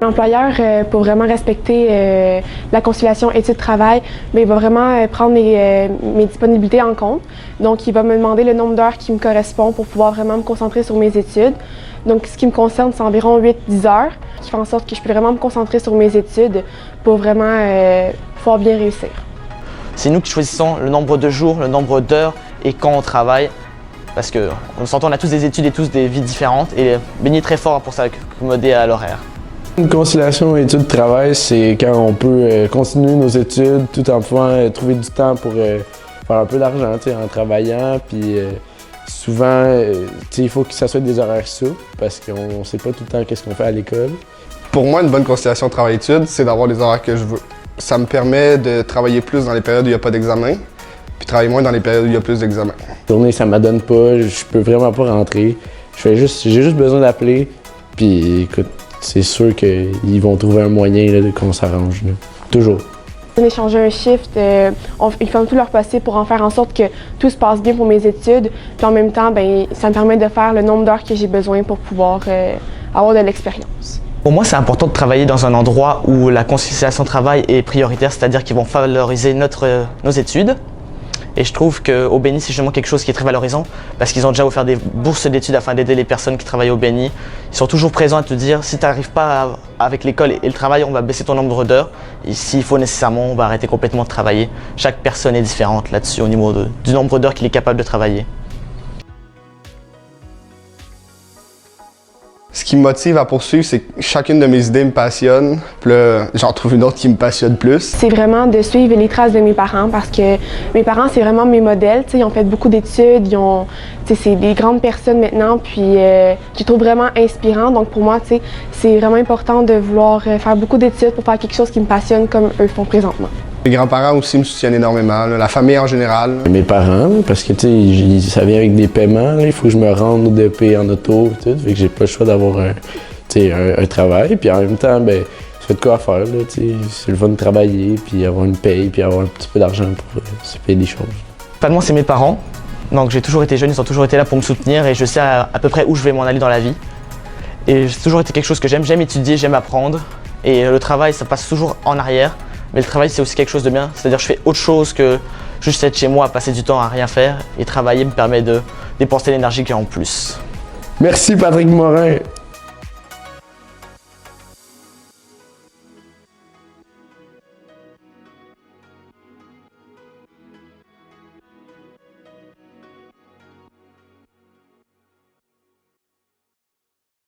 L'employeur, pour vraiment respecter la conciliation études-travail, il va vraiment prendre mes disponibilités en compte. Donc, il va me demander le nombre d'heures qui me correspond pour pouvoir vraiment me concentrer sur mes études. Donc, ce qui me concerne, c'est environ 8-10 heures, qui fait en sorte que je peux vraiment me concentrer sur mes études pour vraiment pouvoir bien réussir. C'est nous qui choisissons le nombre de jours, le nombre d'heures et quand on travaille. Parce qu'on s'entend, on a tous des études et tous des vies différentes et Benny est très fort pour s'accommoder à l'horaire. Une conciliation études-travail, c'est quand on peut continuer nos études tout en pouvant trouver du temps pour faire un peu d'argent en travaillant. Puis souvent, il faut que ça soit des horaires souples parce qu'on ne sait pas tout le temps qu'est-ce qu'on fait à l'école. Pour moi, une bonne conciliation travail-études, c'est d'avoir les horaires que je veux. Ça me permet de travailler plus dans les périodes où il n'y a pas d'examen, puis travailler moins dans les périodes où il y a plus d'examens. La journée, ça ne m'adonne pas, je peux vraiment pas rentrer. J'ai juste besoin d'appeler, puis écoute, c'est sûr qu'ils vont trouver un moyen là, qu'on s'arrange, toujours. Échanger un shift, ils font tout leur possible pour en faire en sorte que tout se passe bien pour mes études. Puis en même temps, ça me permet de faire le nombre d'heures que j'ai besoin pour pouvoir avoir de l'expérience. Pour moi, c'est important de travailler dans un endroit où la conciliation travail est prioritaire, c'est-à-dire qu'ils vont valoriser nos études. Et je trouve qu'au Benny, c'est justement quelque chose qui est très valorisant parce qu'ils ont déjà offert des bourses d'études afin d'aider les personnes qui travaillent au Benny. Ils sont toujours présents à te dire si tu n'arrives pas avec l'école et le travail, on va baisser ton nombre d'heures. Et s'il faut nécessairement, on va arrêter complètement de travailler. Chaque personne est différente là-dessus au niveau du nombre d'heures qu'il est capable de travailler. Ce qui me motive à poursuivre, c'est que chacune de mes idées me passionne. Puis là, j'en trouve une autre qui me passionne plus. C'est vraiment de suivre les traces de mes parents parce que mes parents, c'est vraiment mes modèles. Ils ont fait beaucoup d'études, c'est des grandes personnes maintenant, puis je les trouve vraiment inspirants. Donc pour moi, c'est vraiment important de vouloir faire beaucoup d'études pour faire quelque chose qui me passionne comme eux font présentement. Mes grands-parents aussi me soutiennent énormément, la famille en général. Mes parents, parce que ça vient avec des paiements, il faut que je me rende au DP en auto, fait que j'ai pas le choix d'avoir un travail. Puis en même temps, ça fait de quoi faire, c'est le fun de travailler, puis avoir une paye, puis avoir un petit peu d'argent pour se payer des choses. Principalement, c'est mes parents. Donc j'ai toujours été jeune, ils ont toujours été là pour me soutenir et je sais à peu près où je vais m'en aller dans la vie. Et c'est toujours été quelque chose que j'aime étudier, j'aime apprendre. Et le travail, ça passe toujours en arrière. Mais le travail, c'est aussi quelque chose de bien. C'est-à-dire que je fais autre chose que juste être chez moi, passer du temps à rien faire. Et travailler me permet de dépenser l'énergie qu'il y a en plus. Merci Patrick Morin.